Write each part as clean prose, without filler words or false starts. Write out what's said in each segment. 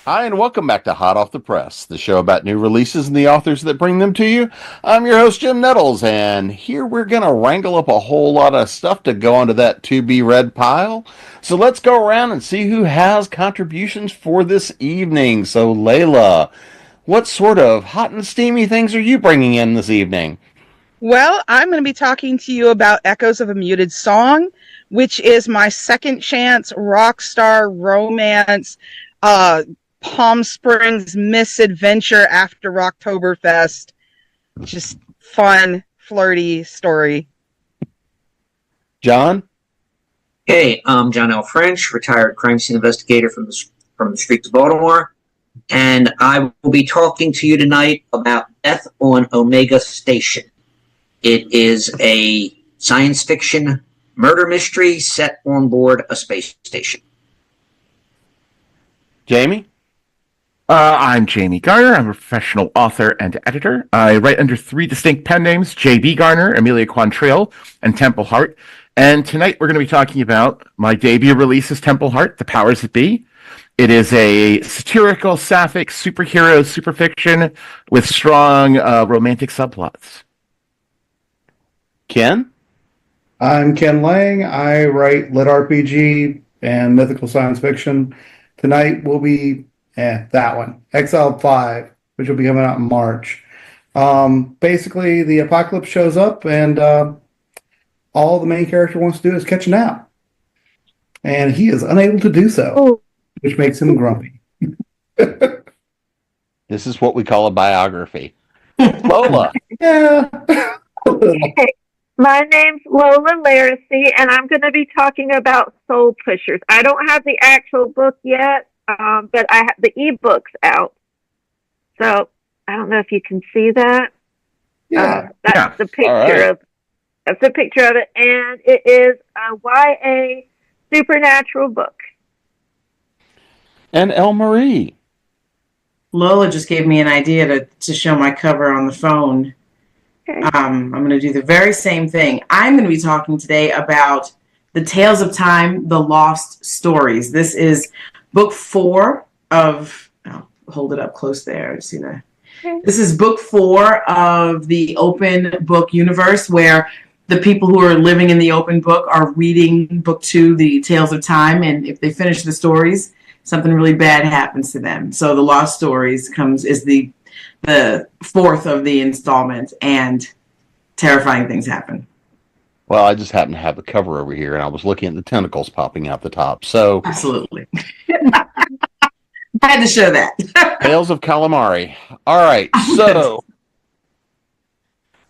Hi, and welcome back to Hot Off the Press, the show about new releases and the authors that bring them to you. I'm your host, Jim Nettles, and here we're going to wrangle up a whole lot of stuff to go onto that to-be-read pile. So let's go around and see who has contributions for this evening. So, Layla, what sort of hot and steamy things are you bringing in this evening? Well, I'm going to be talking to you about Echoes of a Muted Song, which is my second chance rock star romance, Palm Springs misadventure after Rocktoberfest. Just fun, flirty story. John? Hey, I'm John L. French, retired crime scene investigator from the streets of Baltimore, and I will be talking to you tonight about Death on Omega Station. It is a science fiction murder mystery set on board a space station. Jamie? I'm Jamie Garner. I'm a professional author and editor. I write under three distinct pen names, J.B. Garner, Amelia Quantrill, and Temple Hart. And tonight we're going to be talking about my debut release is Temple Hart, The Powers That Be. It is a satirical, sapphic, superhero superfiction with strong romantic subplots. Ken? I'm Ken Lange. I write lit RPG and mythical science fiction. Tonight will be that one, Exile 5, which will be coming out in March. Basically, the apocalypse shows up, and all the main character wants to do is catch a nap. And he is unable to do so, which makes him grumpy. This is what we call a biography. Lola? Yeah. Hey, my name's Lola Hurtsalot, and I'm going to be talking about Soul Pushers. I don't have the actual book yet, but I have the ebooks out. So I don't know if you can see that. That's the picture of. That's a picture of it, and it is a YA supernatural book. And El Marie? Lola just gave me an idea to show my cover on the phone. Okay. I'm going to do the very same thing. I'm going to be talking today about the Tales of Time, The Lost Stories. This is book 4 of, I'll hold it up close there. See that? Okay. This is book 4 of the open book universe, where the people who are living in the open book are reading book 2, The Tales of Time. And if they finish the stories, something really bad happens to them. So The Lost Stories is the 4th of the installment, and terrifying things happen. Well, I just happen to have the cover over here, and I was looking at the tentacles popping out the top. So Absolutely. I had to show that. Tales of Calamari. All right, so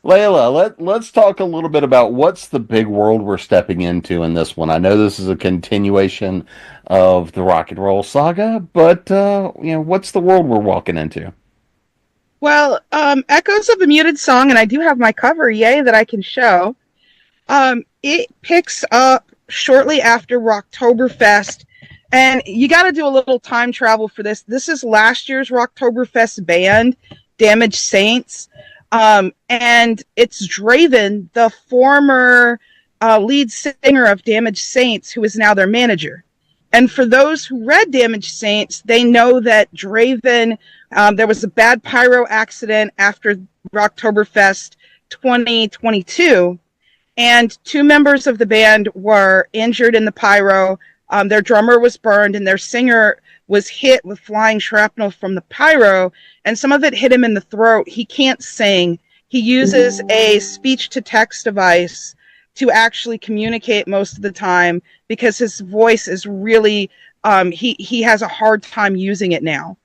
Layla, let's talk a little bit about what's the big world we're stepping into in this one. I know this is a continuation of the rock and roll saga, but what's the world we're walking into? Well, Echoes of a Muted Song, and I do have my cover, yay, that I can show. It picks up shortly after Rocktoberfest, and you got to do a little time travel for this. This is last year's Rocktoberfest band, Damaged Saints, and it's Draven, the former lead singer of Damaged Saints, who is now their manager. And for those who read Damaged Saints, they know that Draven, there was a bad pyro accident after Rocktoberfest 2022, and 2 members of the band were injured in the pyro. Their drummer was burned, and their singer was hit with flying shrapnel from the pyro, and some of it hit him in the throat. He can't sing. He uses a speech-to-text device to actually communicate most of the time because his voice is really, he has a hard time using it now.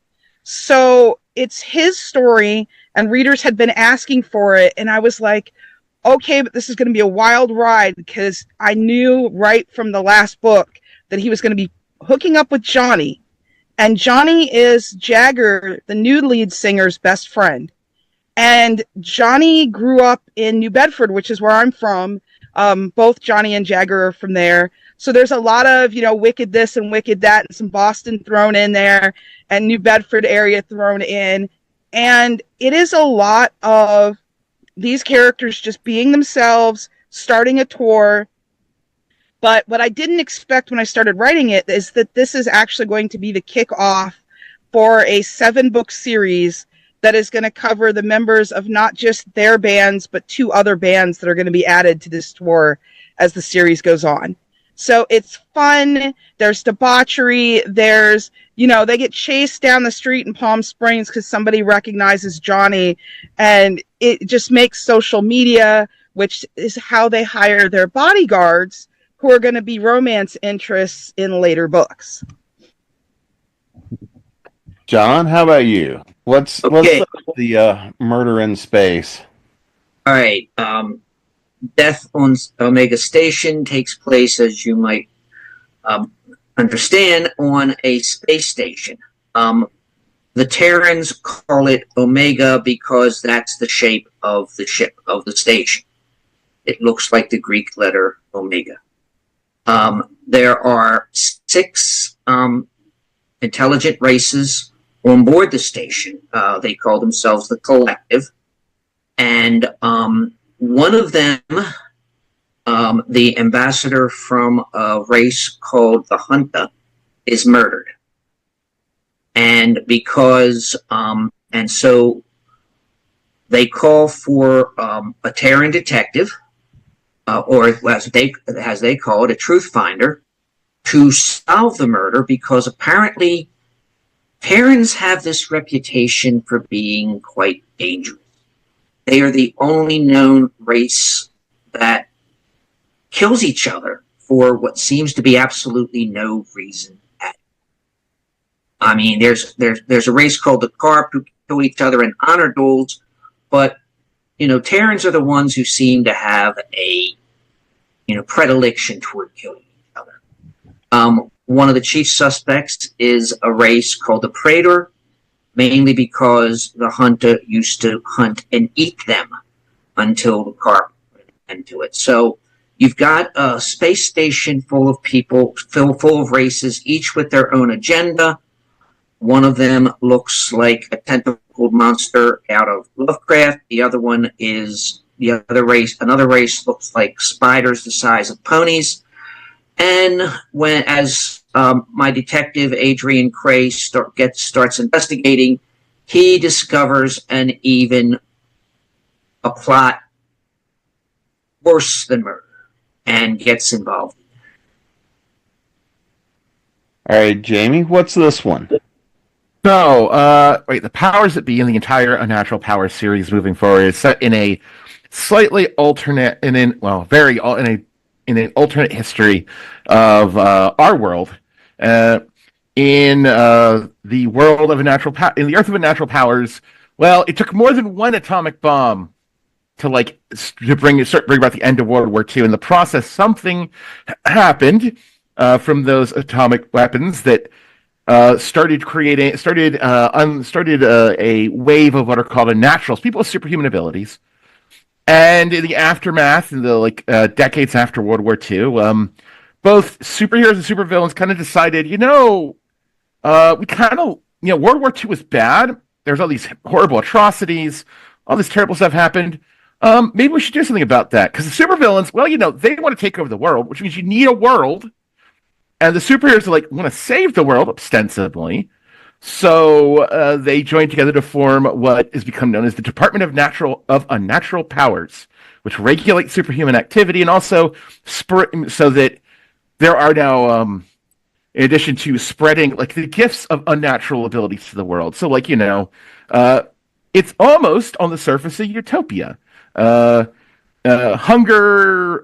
So it's his story, and readers had been asking for it, and I was like, okay, but this is going to be a wild ride, because I knew right from the last book that he was going to be hooking up with Johnny, and Johnny is Jagger, the new lead singer's best friend. And Johnny grew up in New Bedford, which is where I'm from. Both Johnny and Jagger are from there. So there's a lot of, Wicked this and Wicked that, and some Boston thrown in there, and New Bedford area thrown in. And it is a lot of these characters just being themselves, starting a tour. But what I didn't expect when I started writing it is that this is actually going to be the kickoff for a 7-book series that is going to cover the members of not just their bands, but 2 other bands that are going to be added to this tour as the series goes on. So it's fun. There's debauchery. There's, they get chased down the street in Palm Springs because somebody recognizes Johnny. And it just makes social media, which is how they hire their bodyguards, who are going to be romance interests in later books. John, how about you? What's the murder in space? All right. Death on Omega Station takes place, as you might understand, on a space station. The Terrans call it Omega because that's the shape of the ship, of the station. It looks like the Greek letter Omega. There are 6 intelligent races on board the station. They call themselves the Collective. And one of them, the ambassador from a race called the Junta, is murdered. And because, and so they call for a Terran detective, or as they call it, a truth finder, to solve the murder, because apparently Terrans have this reputation for being quite dangerous. They are the only known race that kills each other for what seems to be absolutely no reason at all. I mean, there's a race called the Carp who kill each other in honor duels, but Terrans are the ones who seem to have a predilection toward killing each other. One of the chief suspects is a race called the Praetor, mainly because the Junta used to hunt and eat them until the Carp went into it. So you've got a space station full of people, full of races, each with their own agenda. One of them looks like a tentacled monster out of Lovecraft. The other one is another race looks like spiders the size of ponies. And as my detective Adrian Cray starts investigating, he discovers a plot worse than murder and gets involved. All right, Jamie, what's this one? So, the powers that be in the entire Unnatural Powers series moving forward is set in a slightly alternate, in an alternate history of our world. In the world of in the Earth of Unnatural Powers, well, it took more than one atomic bomb to bring about the end of World War II. In the process, something happened from those atomic weapons that started a wave of what are called unnaturals, people with superhuman abilities. And in the aftermath, in the decades after World War II, both superheroes and supervillains kind of decided, World War II was bad. There's all these horrible atrocities, all this terrible stuff happened. Maybe we should do something about that. Because the supervillains, they want to take over the world, which means you need a world. And the superheroes want to save the world, ostensibly. So they joined together to form what has become known as the Department of Unnatural Powers, which regulates superhuman activity and also so that there are now, in addition to spreading the gifts of unnatural abilities to the world. So it's almost on the surface of utopia. Hunger,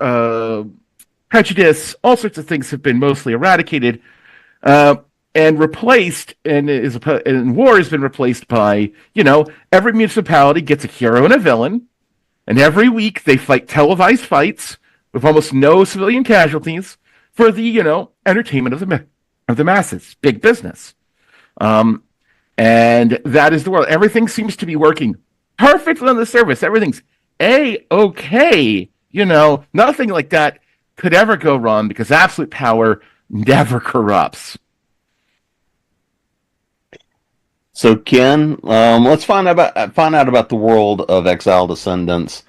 prejudice, all sorts of things have been mostly eradicated. And replaced, and war has been replaced by, every municipality gets a hero and a villain, and every week they fight televised fights with almost no civilian casualties for the, entertainment of the masses, big business. And that is the world. Everything seems to be working perfectly on the surface. Everything's A-okay. Nothing like that could ever go wrong because absolute power never corrupts. So, Ken, let's find out about the world of Exile Descendants.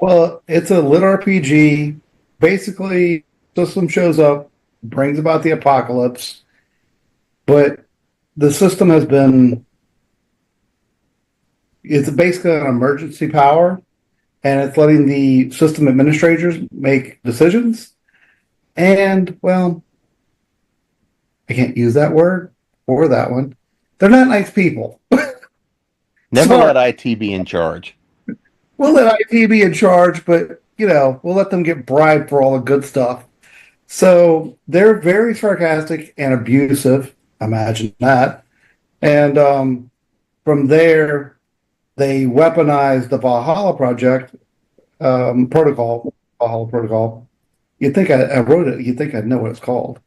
Well, it's a lit RPG. Basically, system shows up, brings about the apocalypse, but the system has been, it's basically an emergency power, and it's letting the system administrators make decisions. And, well, I can't use that word or that one. They're not nice people. Never Sorry. let IT be in charge. We'll let IT be in charge, but, we'll let them get bribed for all the good stuff. So they're very sarcastic and abusive. Imagine that. And from there, they weaponized the Valhalla Project protocol. Valhalla Protocol. You'd think I wrote it. You'd think I'd know what it's called.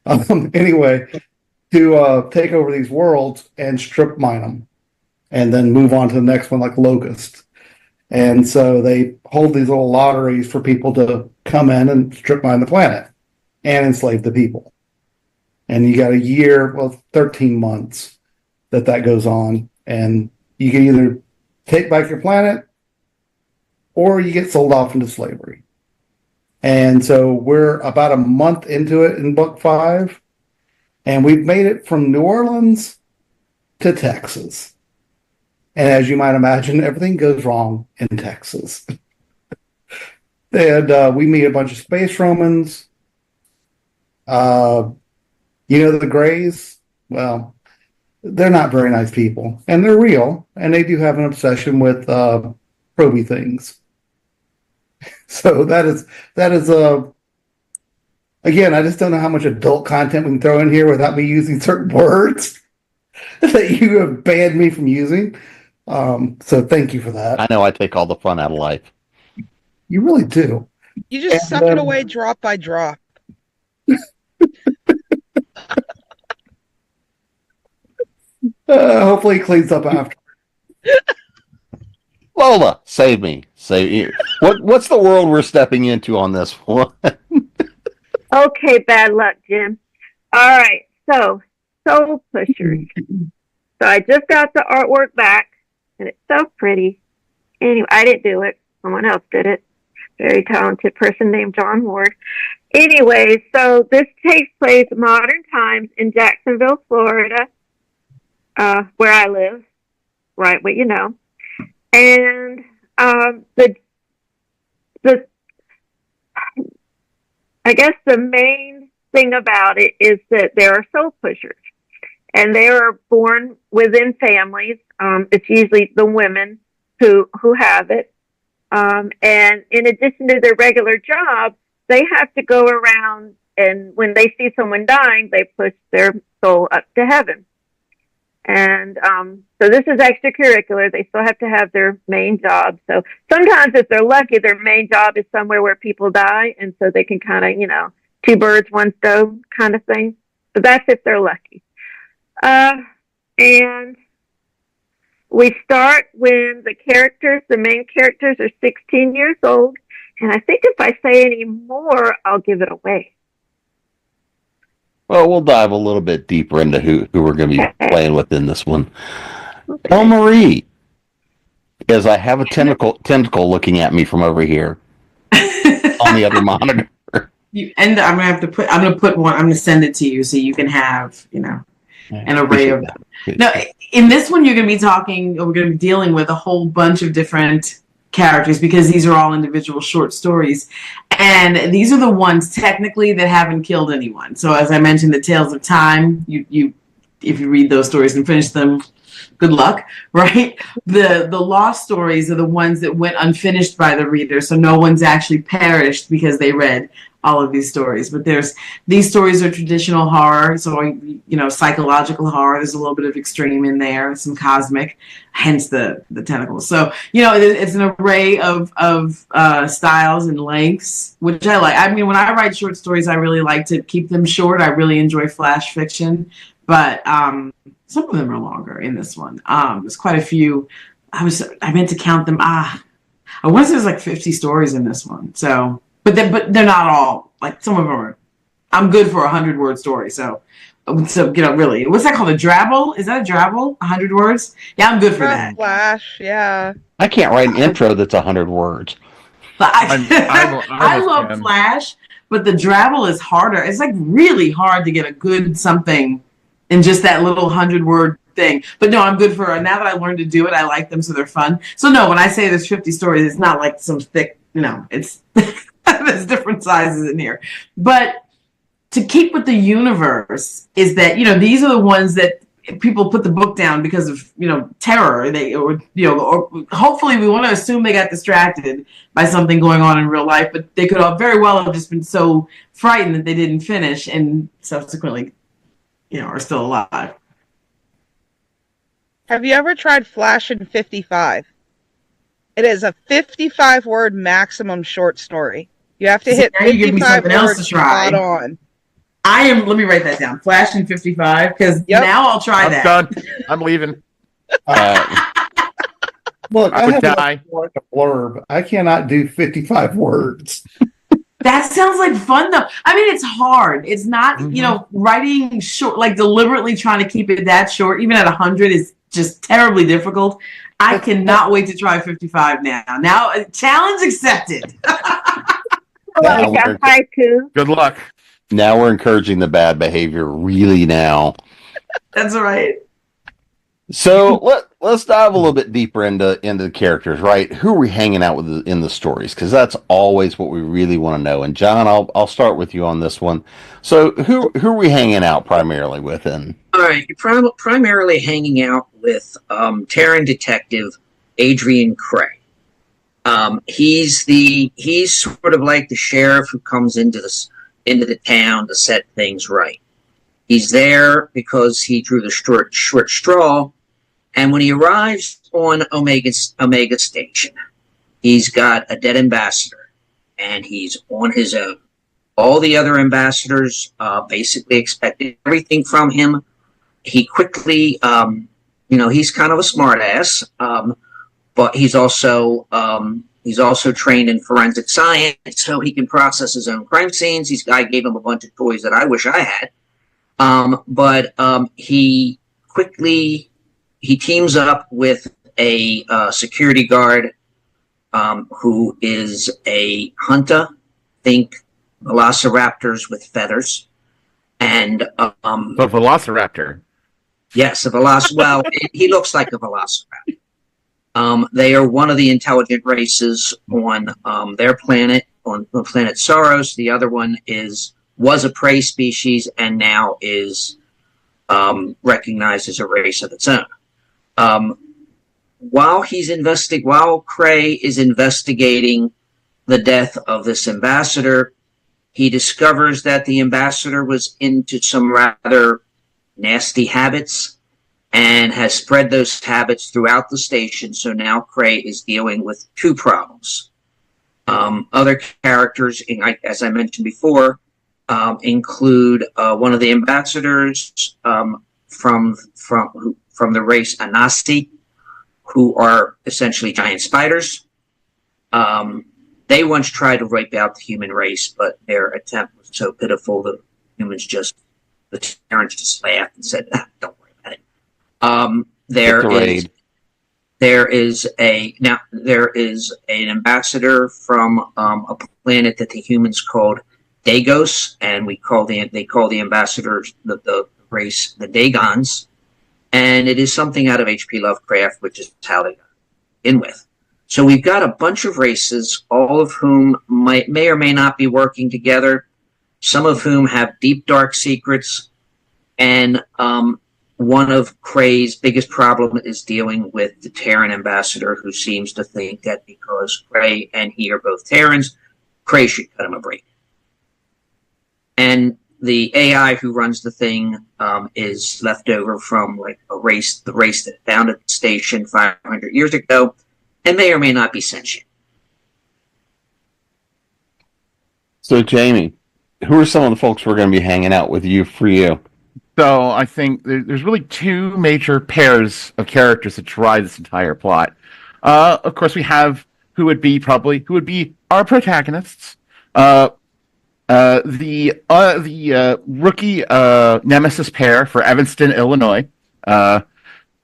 Anyway, to take over these worlds and strip mine them, and then move on to the next one like Locust. And so they hold these little lotteries for people to come in and strip mine the planet and enslave the people. And you got a year, 13 months that goes on. And you can either take back your planet or you get sold off into slavery. And so we're about a month into it in book 5. And we've made it from New Orleans to Texas. And as you might imagine, everything goes wrong in Texas. And we meet a bunch of space Romans. The Greys, well, they're not very nice people. And they're real. And they do have an obsession with proby things. So that is again, I just don't know how much adult content we can throw in here without me using certain words that you have banned me from using. So thank you for that. I know I take all the fun out of life. You really do. You just suck it away drop by drop. Hopefully it cleans up after. Lola, save me. What's the world we're stepping into on this one? Okay, bad luck, Jim. All right, so Soul Pushers. So I just got the artwork back, and it's so pretty. Anyway, I didn't do it. Someone else did it. Very talented person named John Ward. Anyway, so this takes place modern times in Jacksonville, Florida, where I live. Right, what you know. And I guess the main thing about it is that there are soul pushers, and they are born within families. It's usually the women who have it. And in addition to their regular job, they have to go around, and when they see someone dying, they push their soul up to heaven. And so this is extracurricular. They still have to have their main job. So sometimes if they're lucky, their main job is somewhere where people die. And so they can kind of, 2 birds, 1 stone kind of thing. But that's if they're lucky. And we start when the main characters are 16 years old. And I think if I say any more, I'll give it away. Well, we'll dive a little bit deeper into who we're going to be playing with in this one. Okay. El Marie, because I have a tentacle looking at me from over here on the other monitor. I'm gonna send it to you so you can have an array of them. Now, in this one, we're gonna be dealing with a whole bunch of different characters because these are all individual short stories, and these are the ones technically that haven't killed anyone. So as I mentioned, the Tales of Time, you if you read those stories and finish them, good luck, right? The lost stories are the ones that went unfinished by the reader, so no one's actually perished because they read all of these stories. But these stories are traditional horror, so psychological horror. There's a little bit of extreme in there, some cosmic, hence the tentacles. So it's an array of styles and lengths, which I like. I mean, when I write short stories, I really like to keep them short. I really enjoy flash fiction, but some of them are longer in this one. There's quite a few. I meant to count them. I want to say there's like 50 stories in this one. So. But they're not all, like, some of them are, I'm good for 100-word story. So really, what's that called? A drabble? Is that a drabble? 100 words? Yeah, I'm good for that. Flash, yeah. I can't write an intro that's 100 words. I love Flash, but the drabble is harder. It's like really hard to get a good something in just that little 100-word thing. But no, I'm good for now that I learned to do it. I like them, so they're fun. So no, when I say there's 50 stories, it's not like some thick, it's there's different sizes in here. But to keep with the universe is that, these are the ones that people put the book down because of, terror. Or hopefully we want to assume they got distracted by something going on in real life, but they could very well have just been so frightened that they didn't finish and subsequently, are still alive. Have you ever tried Flash in 55? It is a 55-word maximum short story. You have to hit 55 words spot on. Let me write that down. Flash in 55, because now I'll try that. Done. I'm leaving. Look, I have die. like a blurb. I cannot do 55 words. That sounds like fun, though. I mean, it's hard. It's not, writing short, like deliberately trying to keep it that short, even at 100 is just terribly difficult. I cannot wait to try 55 now. Now, challenge accepted. Good luck. Now we're encouraging the bad behavior really now. That's right. So let's dive a little bit deeper into the characters, right? Who are we hanging out with in the stories? Because that's always what we really want to know. And John, I'll start with you on this one. So who are we hanging out primarily with? All right, you're primarily hanging out with Terran detective Adrian Cray. He's sort of like the sheriff who comes into the town to set things right. He's there because he drew the short straw, and when he arrives on Omega Station, he's got a dead ambassador, and he's on his own. All the other ambassadors basically expected everything from him. He quickly, he's kind of a smartass, but he's also trained in forensic science, so he can process his own crime scenes. I gave him a bunch of toys that I wish I had. But he quickly teams up with a security guard who is a hunter. Think velociraptors with feathers, and a velociraptor. Yes, Well, he looks like a velociraptor. They are one of the intelligent races on their planet, on the planet Saros. The other one was a prey species and now is recognized as a race of its own. While Cray is investigating the death of this ambassador, he discovers that the ambassador was into some rather nasty habits and has spread those habits throughout the station. So now Cray is dealing with two problems. Other characters, as I mentioned before, include one of the ambassadors from the race Anasi, who are essentially giant spiders. They once tried to wipe out the human race, but their attempt was so pitiful that the Terrans just laughed and said, "Don't worry about it." There is an ambassador from a planet that the humans called Dagos, and they call the ambassadors the race the Dagons, and it is something out of H.P. Lovecraft, which is how they got in with. So we've got a bunch of races, all of whom may or may not be working together, some of whom have deep, dark secrets, and one of Cray's biggest problem is dealing with the Terran ambassador, who seems to think that because Cray and he are both Terrans, Cray should cut him a break. And the AI who runs the thing is left over from the race that founded the station 500 years ago, and may or may not be sentient. So, Jamie, who are some of the folks we're going to be hanging out with for you? So I think there's really two major pairs of characters that drive this entire plot. Of course, we have who would be our protagonists. The rookie nemesis pair for Evanston, Illinois.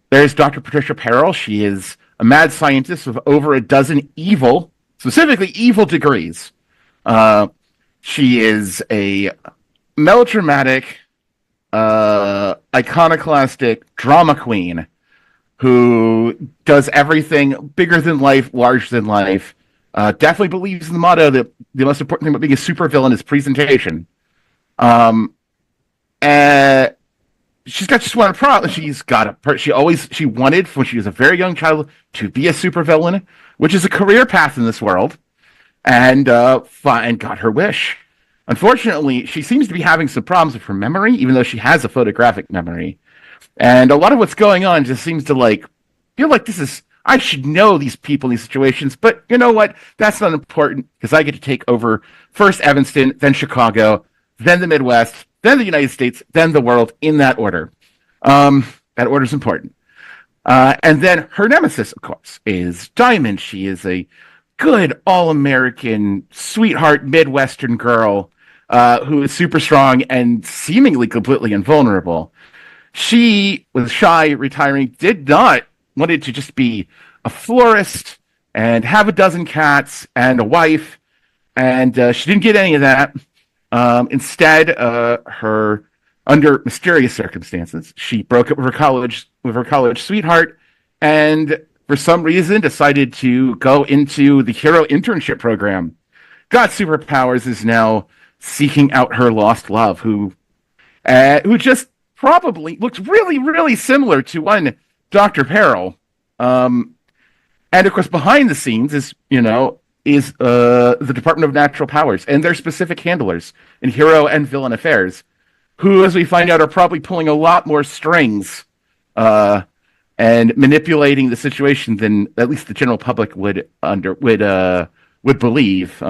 There's Dr. Patricia Perrell. She is a mad scientist with over a dozen specifically evil degrees. She is a melodramatic iconoclastic drama queen who does everything bigger than life, larger than life. Definitely believes in the motto that the most important thing about being a supervillain is presentation. And she's got just one problem. She wanted, when she was a very young child, to be a supervillain, which is a career path in this world, and got her wish. Unfortunately, she seems to be having some problems with her memory, even though she has a photographic memory. And a lot of what's going on just seems to feel like I should know these people in these situations, but you know what? That's not important because I get to take over first Evanston, then Chicago, then the Midwest, then the United States, then the world in that order. That order is important. And then her nemesis, of course, is Diamond. She is a good all-American, sweetheart, Midwestern girl who is super strong and seemingly completely invulnerable. She was shy, retiring, wanted to just be a florist and have a dozen cats and a wife, and she didn't get any of that. Instead, under mysterious circumstances, she broke up with her college sweetheart, and for some reason decided to go into the hero internship program. Got superpowers, is now seeking out her lost love, who just probably looks really, really similar to one Dr. Peril. And of course, behind the scenes is the Department of Natural Powers and their specific handlers in hero and villain affairs, who, as we find out, are probably pulling a lot more strings and manipulating the situation than at least the general public would believe.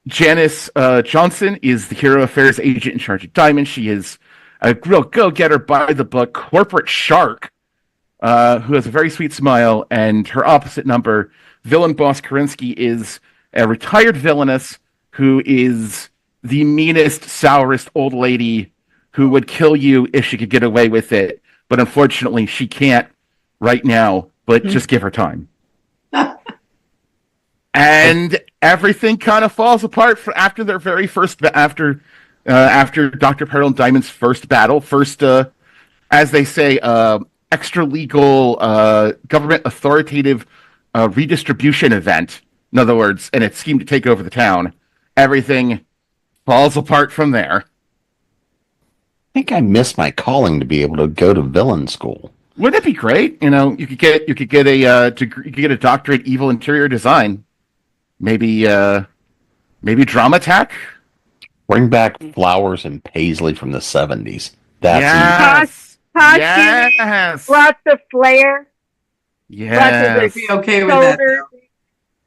Janice Johnson is the hero affairs agent in charge of Diamond. She is a real go-getter, by the book, corporate shark, who has a very sweet smile, and her opposite number, villain boss Kerensky, is a retired villainess who is the meanest, sourest old lady who would kill you if she could get away with it. But unfortunately, she can't right now, but just give her time. And everything kind of falls apart after their very first, after Dr. Peril and Diamond's first battle, as they say, extra legal government authoritative redistribution event, in other words, and its scheme to take over the town. Everything falls apart from there. I think I missed my calling to be able to go to villain school. Wouldn't it be great? You could get a degree, you could get a doctorate in evil interior design. Maybe drama tech. Bring back Flowers and Paisley from the 70s. That's yes. Yes. Lots of flair. Yes. I'd be okay with that.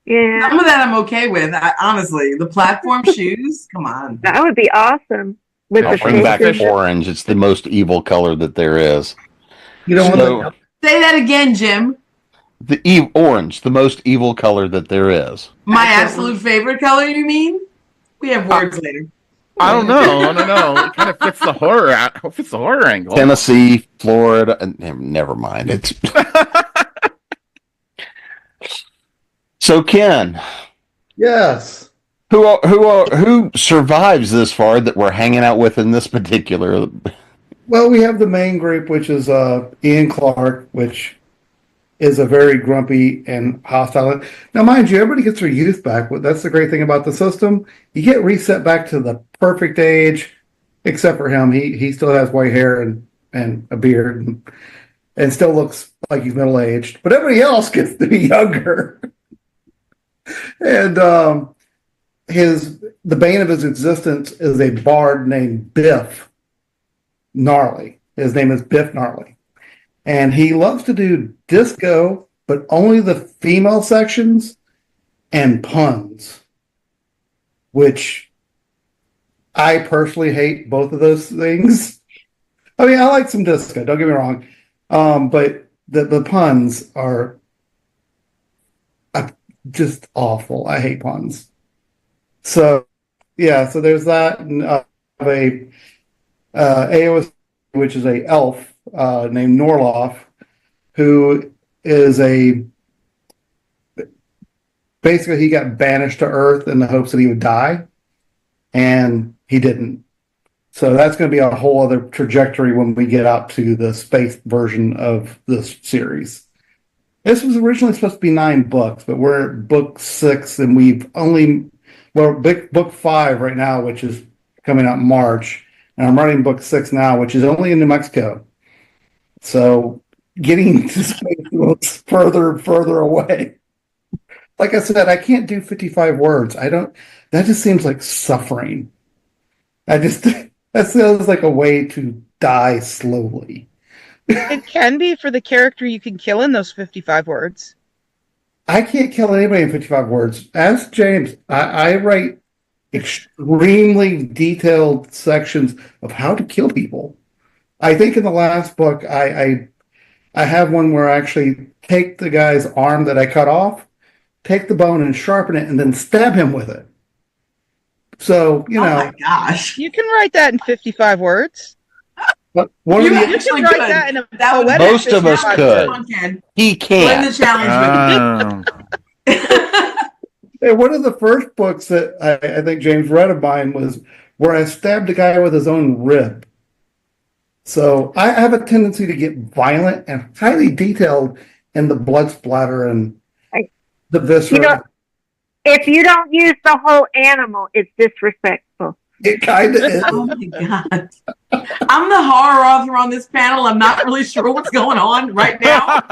Yeah. Some of that I'm okay with. Honestly, the platform shoes. Come on. That would be awesome. I'll bring back orange. It's the most evil color that there is. You don't want to say that again, Jim. The orange, the most evil color that there is. My absolute favorite color, you mean? We have words later. I don't know. It kind of fits the horror angle. Tennessee, Florida, never mind. It's so Ken. Yes. Who survives this far that we're hanging out with in this particular? Well, we have the main group, which is Ian Clark, which is a very grumpy and hostile. Now, mind you, everybody gets their youth back. That's the great thing about the system. You get reset back to the perfect age, except for him. He still has white hair and a beard and still looks like he's middle-aged. But everybody else gets to be younger. And the bane of his existence is a bard named Biff Gnarly. His name is Biff Gnarly. And he loves to do disco, but only the female sections and puns, which I personally hate both of those things. I mean, I like some disco, don't get me wrong. But the puns are just awful. I hate puns. So, yeah, so there's that. And AOS, which is a elf named Norloff, who is basically he got banished to Earth in the hopes that he would die, and he didn't. So that's going to be a whole other trajectory when we get out to the space version of this series. This was originally supposed to be 9 books, but we're at book 6, and book 5 right now, which is coming out in March, and I'm writing book 6 now, which is only in New Mexico. So getting to space looks further and further away. Like I said, I can't do 55 words. That just seems like suffering. That sounds like a way to die slowly. It can be for the character you can kill in those 55 words. I can't kill anybody in 55 words. Ask James. I write extremely detailed sections of how to kill people. I think in the last book, I have one where I actually take the guy's arm that I cut off, take the bone and sharpen it, and then stab him with it. So, Oh my gosh. You can write that in 55 words. But You can write that in a poetic Most of us 55 could. words. He Win can't. the challenge And one of the first books that I think James read of mine was where I stabbed a guy with his own rib. So I have a tendency to get violent and highly detailed in the blood splatter and the viscera. If you don't use the whole animal, it's disrespectful. It kind of is. Oh my God. I'm the horror author on this panel. I'm not really sure what's going on right now.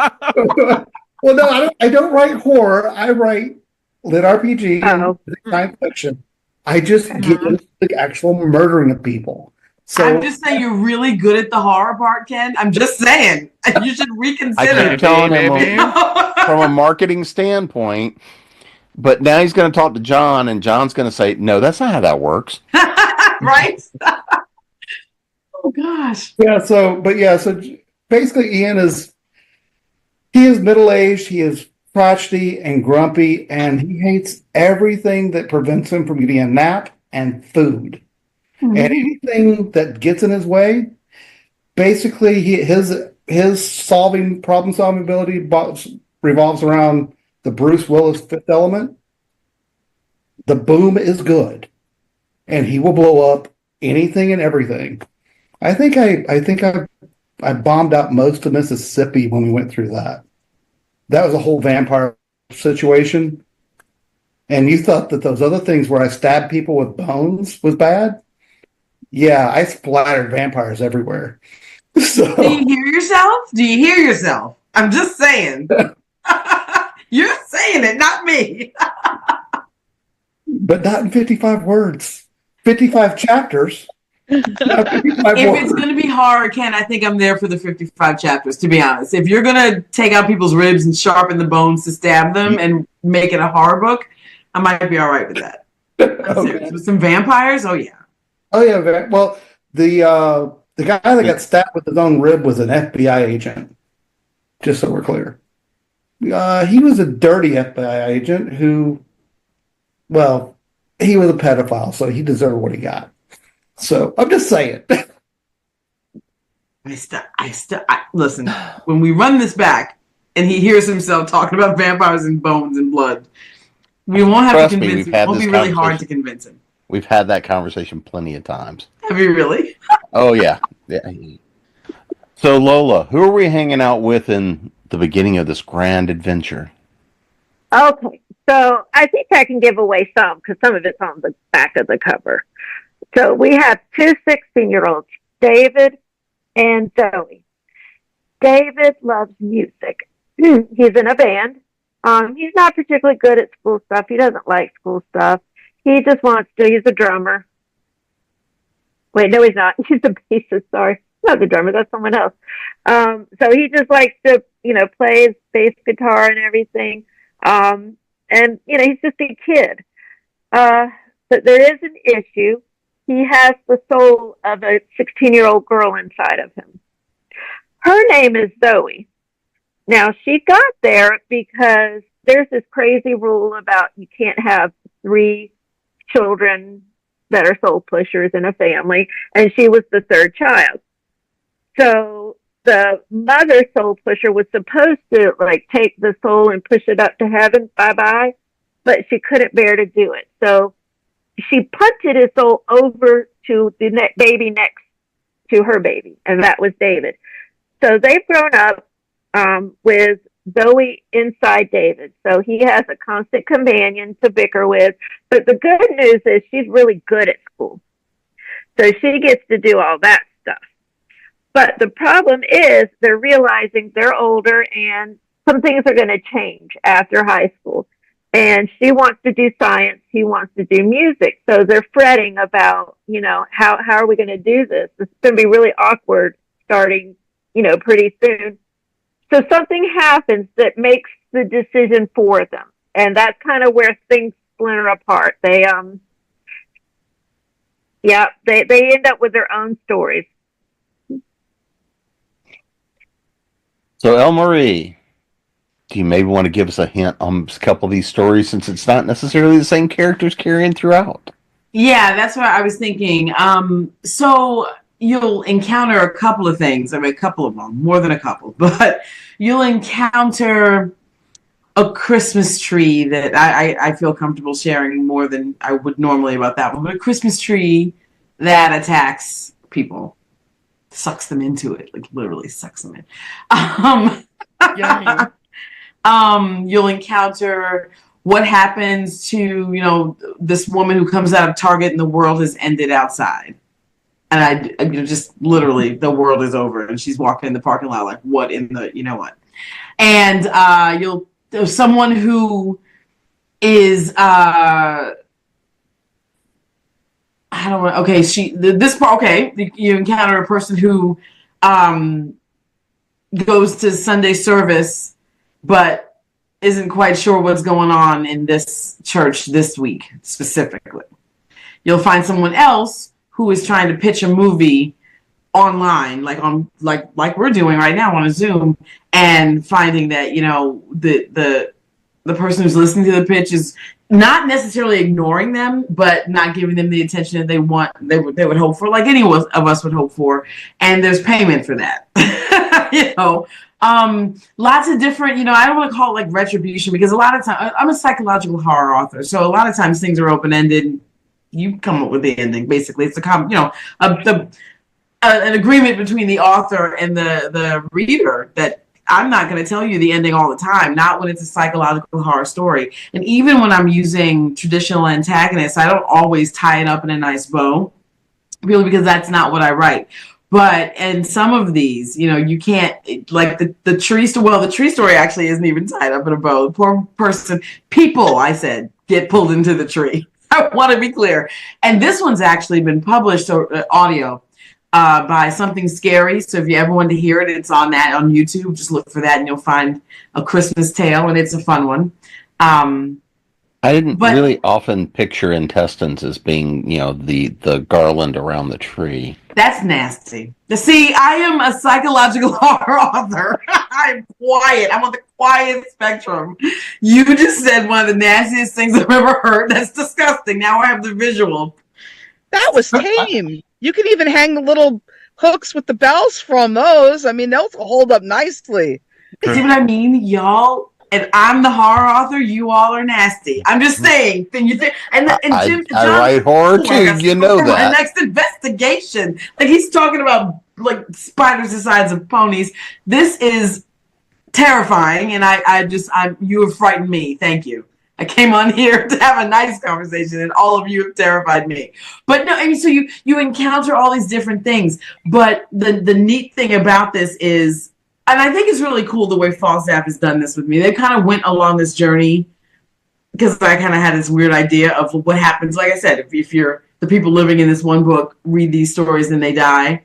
Well, no, I don't write horror. I write lit RPG and science fiction. I just get into the actual murdering of people. So I'm just saying you're really good at the horror part, Ken. I'm just saying. You should reconsider. I keep telling him from a marketing standpoint, but now he's going to talk to John, and John's going to say, no, that's not how that works. Right? Oh, gosh. So basically Ian is middle-aged, he is crotchety and grumpy, and he hates everything that prevents him from getting a nap and food. Mm-hmm. And anything that gets in his way, basically his problem-solving ability revolves around the Bruce Willis Fifth Element. The boom is good, and he will blow up anything and everything. I think I bombed out most of Mississippi when we went through that. That was a whole vampire situation. And you thought that those other things where I stabbed people with bones was bad? Yeah, I splattered vampires everywhere. So, do you hear yourself? Do you hear yourself? I'm just saying. You're saying it, not me. But not in 55 words. 55 chapters. If it's going to be hard, Ken, I think I'm there for the 55 chapters, to be honest. If you're going to take out people's ribs and sharpen the bones to stab them and make it a horror book, I might be all right with that. Okay. With some vampires? Oh, yeah. Oh, yeah. Well, the guy that got stabbed with his own rib was an FBI agent, just so we're clear. He was a dirty FBI agent who, well, he was a pedophile, so he deserved what he got. So I'm just saying. Listen, when we run this back and he hears himself talking about vampires and bones and blood, we won't have to convince him. It won't be really hard to convince him. We've had that conversation plenty of times. Have you really? Oh, yeah. So, Lola, who are we hanging out with in the beginning of this grand adventure? Okay, so I think I can give away some because some of it's on the back of the cover. So we have two 16-year-olds, David and Zoe. David loves music. He's in a band. He's not particularly good at school stuff. He doesn't like school stuff. He just wants to. He's a drummer. Wait, no, he's not. He's a bassist. Sorry, not the drummer. That's someone else. So he just likes to, play his bass guitar and everything. And he's just a kid. But there is an issue. He has the soul of a 16-year-old girl inside of him. Her name is Zoe. Now, she got there because there's this crazy rule about you can't have 3 children that are soul pushers in a family, and she was the 3rd child. So the mother soul pusher was supposed to take the soul and push it up to heaven, bye-bye, but she couldn't bear to do it. So she punted his soul over to the baby next to her baby, and that was David. So they've grown up with Zoe inside David. So he has a constant companion to bicker with. But the good news is she's really good at school. So she gets to do all that stuff. But the problem is they're realizing they're older and some things are going to change after high school. And she wants to do science. He wants to do music. So they're fretting about, how are we going to do this? It's going to be really awkward starting, pretty soon. So something happens that makes the decision for them. And that's kind of where things splinter apart. They end up with their own stories. So, El Marie, do you maybe want to give us a hint on a couple of these stories, since it's not necessarily the same characters carrying throughout? Yeah, that's what I was thinking. So you'll encounter a couple of things. I mean, a couple of them, more than a couple, but you'll encounter a Christmas tree that I feel comfortable sharing more than I would normally about that one. But a Christmas tree that attacks people, sucks them into it, like literally sucks them in. You'll encounter what happens to, this woman who comes out of Target and the world has ended outside. And I just literally, the world is over and she's walking in the parking lot like, what in the, what? And there's someone who is, you encounter a person who goes to Sunday service, but isn't quite sure what's going on in this church this week specifically. You'll find someone else who is trying to pitch a movie online, like we're doing right now on a Zoom, and finding that the person who's listening to the pitch is not necessarily ignoring them, but not giving them the attention that they would hope for, like any of us would hope for, and there's payment for that. Lots of different, I don't want to call it like retribution, because a lot of times I'm a psychological horror author, so a lot of times things are open-ended. You come up with the ending. Basically, it's an agreement between the author and the reader that I'm not going to tell you the ending all the time, not when it's a psychological horror story. And even when I'm using traditional antagonists, I don't always tie it up in a nice bow, really, because that's not what I write. But in some of these, you can't, like the tree story. Well, the tree story actually isn't even tied up in a bow. The poor person, people, I said, get pulled into the tree. I want to be clear. And this one's actually been published audio by Something Scary. So if you ever want to hear it, it's on YouTube. Just look for that and you'll find A Christmas Tale, and it's a fun one. I didn't really often picture intestines as being, the garland around the tree. That's nasty. See, I am a psychological horror author. I'm quiet. I'm on the quiet spectrum. You just said one of the nastiest things I've ever heard. That's disgusting. Now I have the visual. That was tame. You could even hang the little hooks with the bells from those. I mean, those will hold up nicely. See what I mean, y'all? And I'm the horror author. You all are nasty. I'm just saying. And Jim, I write horror too. You know that. My next investigation, like he's talking about like spiders the size of ponies. This is terrifying, and you have frightened me. Thank you. I came on here to have a nice conversation, and all of you have terrified me. But no, I mean, so you encounter all these different things. But the neat thing about this is, and I think it's really cool the way Falstaff has done this with me. They kind of went along this journey because I kind of had this weird idea of what happens. Like I said, if you're the people living in this one book, read these stories and they die.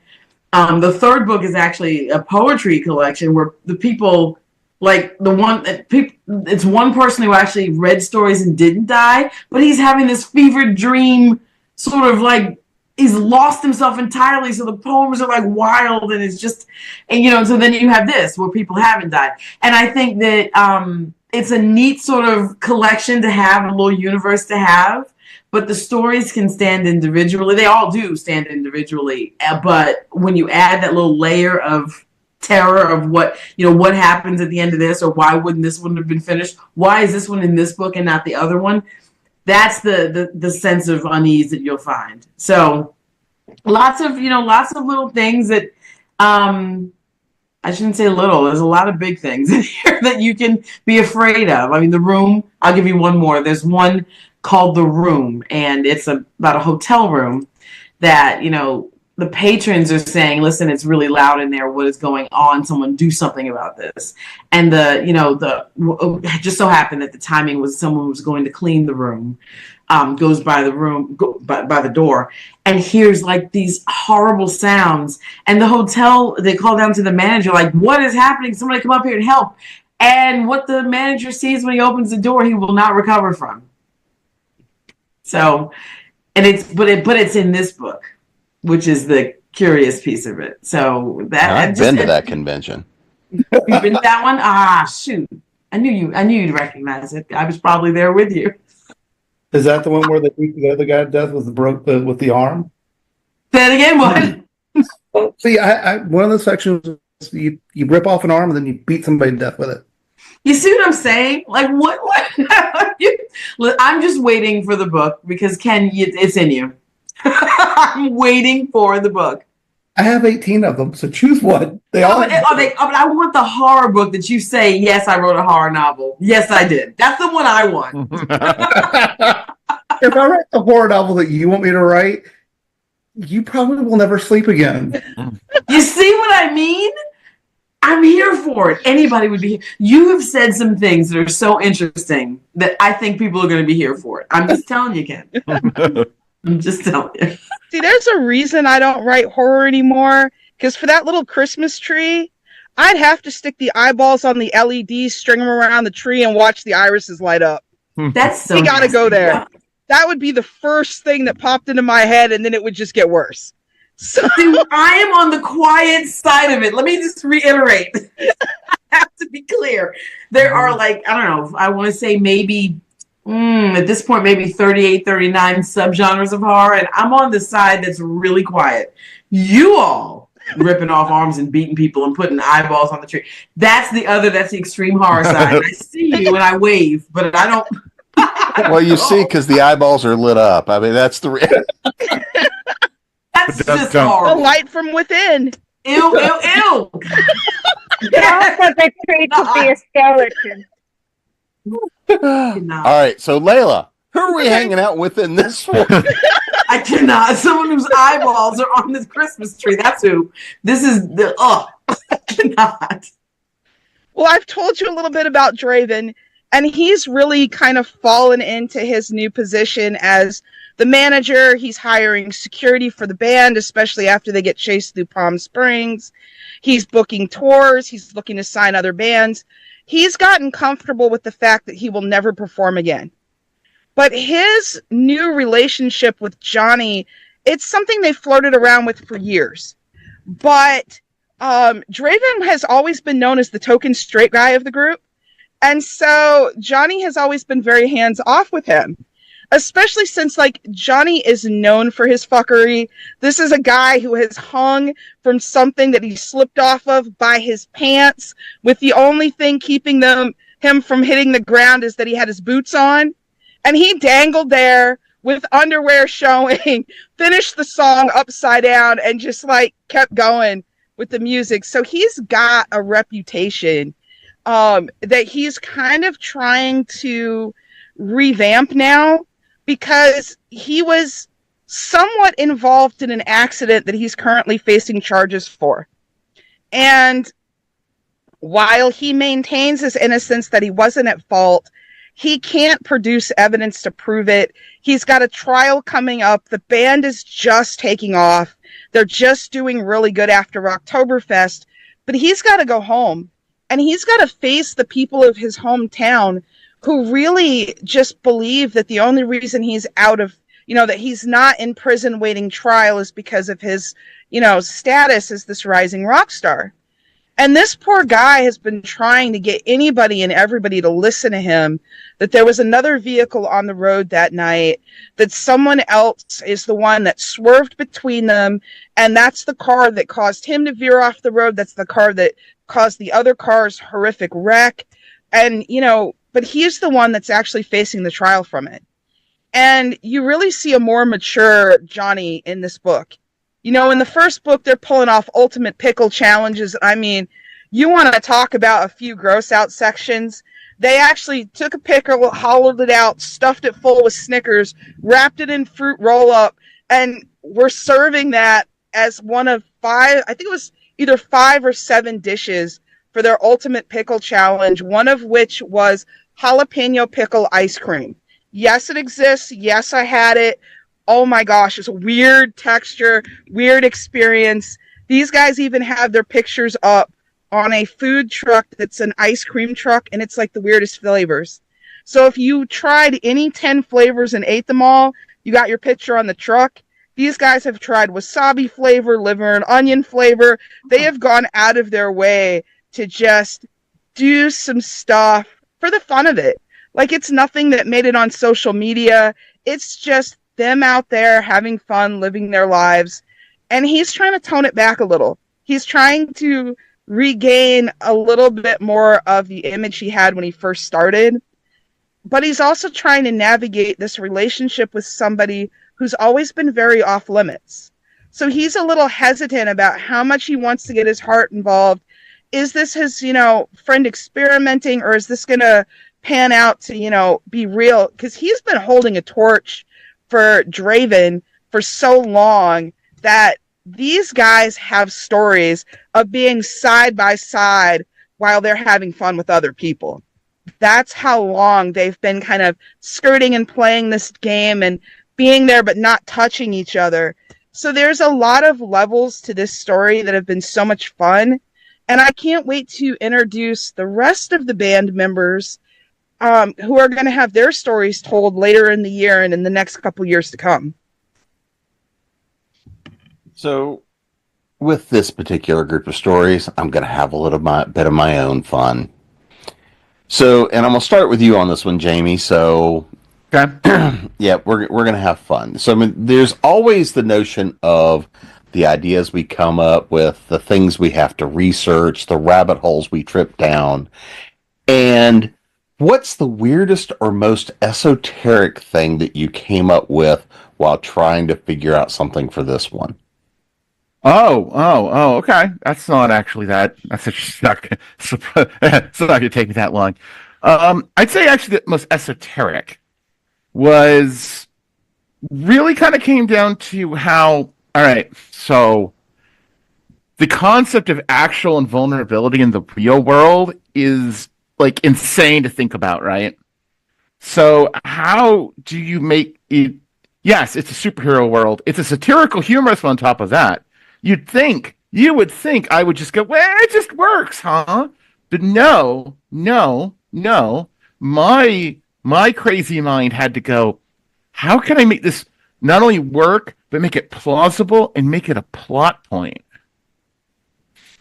The third book is actually a poetry collection where the people, like it's one person who actually read stories and didn't die, but he's having this fevered dream, sort of like, he's lost himself entirely, so the poems are like wild, and it's just, and so then you have this where people haven't died. And I think that it's a neat sort of collection to have, a little universe to have, but the stories can stand individually. They all do stand individually, but when you add that little layer of terror of what happens at the end of this, or why wouldn't this one have been finished? Why is this one in this book and not the other one? That's the sense of unease that you'll find. So lots of little things that I shouldn't say little. There's a lot of big things in here that you can be afraid of. I mean, The Room, I'll give you one more. There's one called The Room, and it's about a hotel room that, the patrons are saying, listen, it's really loud in there. What is going on? Someone do something about this. And it just so happened that the timing was someone was going to clean the room, goes by the room, by the door, and hears like these horrible sounds. And the hotel, they call down to the manager, like, what is happening? Somebody come up here and help. And what the manager sees when he opens the door, he will not recover from. So, but it's in this book, which is the curious piece of it. So I've been to that convention. You've been to that one? Ah, shoot! I knew you'd recognize it. I was probably there with you. Is that the one where they beat the other guy to death with the arm? Say it again. What? Well, see, I one of the sections you rip off an arm and then you beat somebody to death with it. You see what I'm saying? Like what? I'm just waiting for the book because Ken, it's in you. I'm waiting for the book. I have 18 of them, so choose one. But I want the horror book that you say, yes, I wrote a horror novel. Yes, I did. That's the one I want. If I write the horror novel that you want me to write, you probably will never sleep again. You see what I mean? I'm here for it. Anybody would be here. You have said some things that are so interesting that I think people are going to be here for it. I'm just telling you, Ken. I'm just telling you. See, there's a reason I don't write horror anymore. Because for that little Christmas tree, I'd have to stick the eyeballs on the LEDs, string them around the tree, and watch the irises light up. That's so. You got to go there. That would be the first thing that popped into my head, and then it would just get worse. So I am on the quiet side of it. Let me just reiterate. I have to be clear. There are I don't know, I want to say maybe at this point, maybe 38, 39 subgenres of horror, and I'm on the side that's really quiet. You all ripping off arms and beating people and putting eyeballs on the tree. That's the extreme horror side. I see you and I wave, but I don't. Well, you see, because the eyeballs are lit up. I mean, that's the. That's just horrible. The light from within. Ew, ew, ew. Also, the tree could be a skeleton. All right, so Layla, who are we hanging out with in this one? I cannot. Someone whose eyeballs are on this Christmas tree. That's who. This is the. I cannot. Well, I've told you a little bit about Draven, and he's really kind of fallen into his new position as the manager. He's hiring security for the band, especially after they get chased through Palm Springs. He's booking tours. He's looking to sign other bands. He's gotten comfortable with the fact that he will never perform again. But his new relationship with Johnny, it's something they flirted around with for years. But Draven has always been known as the token straight guy of the group. And so Johnny has always been very hands off with him. Especially since, Johnny is known for his fuckery. This is a guy who has hung from something that he slipped off of by his pants, with the only thing keeping him from hitting the ground is that he had his boots on. And he dangled there with underwear showing, finished the song upside down, and just, kept going with the music. So he's got a reputation that he's kind of trying to revamp now, because he was somewhat involved in an accident that he's currently facing charges for. And while he maintains his innocence, that he wasn't at fault, he can't produce evidence to prove it. He's got a trial coming up. The band is just taking off. They're just doing really good after Oktoberfest. But he's got to go home. And he's got to face the people of his hometown who really just believe that the only reason he's out of, that he's not in prison waiting trial is because of his, status as this rising rock star. And this poor guy has been trying to get anybody and everybody to listen to him, that there was another vehicle on the road that night, that someone else is the one that swerved between them, and that's the car that caused him to veer off the road. That's the car that caused the other car's horrific wreck. And, but he's the one that's actually facing the trial from it. And you really see a more mature Johnny in this book. You know, in the first book, they're pulling off ultimate pickle challenges. I mean, you want to talk about a few gross out sections. They actually took a pickle, hollowed it out, stuffed it full with Snickers, wrapped it in fruit roll up, and were serving that as one of 5, I think it was either 5 or 7 dishes for their ultimate pickle challenge, one of which was jalapeno pickle ice cream. Yes, it exists. Yes, I had it. Oh my gosh, it's a weird texture, weird experience. These guys even have their pictures up on a food truck that's an ice cream truck, and it's like the weirdest flavors. So if you tried any 10 flavors and ate them all, you got your picture on the truck. These guys have tried wasabi flavor, liver and onion flavor. They have gone out of their way to just do some stuff for the fun of it. Like, it's nothing that made it on social media. It's just them out there having fun, living their lives. And he's trying to tone it back a little. He's trying to regain a little bit more of the image he had when he first started. But he's also trying to navigate this relationship with somebody who's always been very off limits. So he's a little hesitant about how much he wants to get his heart involved. Is this his, friend experimenting, or is this going to pan out to, be real? Because he's been holding a torch for Draven for so long that these guys have stories of being side by side while they're having fun with other people. That's how long they've been kind of skirting and playing this game and being there but not touching each other. So there's a lot of levels to this story that have been so much fun. And I can't wait to introduce the rest of the band members who are going to have their stories told later in the year and in the next couple years to come. So, with this particular group of stories, I'm going to have a little bit of my own fun. So, and I'm going to start with you on this one, Jamie. So, Okay. yeah, we're going to have fun. So, I mean, there's always the notion of the ideas we come up with, the things we have to research, the rabbit holes we trip down. And what's the weirdest or most esoteric thing that you came up with while trying to figure out something for this one? Oh, okay. That's not actually that. It's not going to take me that long. I'd say actually the most esoteric was really kind of came down to how, all right, so the concept of actual invulnerability in the real world is like insane to think about, right? So how do you make it? Yes, it's a superhero world. It's a satirical humorous one on top of that. You would think I would just go, well, it just works, huh? But no. My crazy mind had to go, how can I make this not only work, but make it plausible and make it a plot point?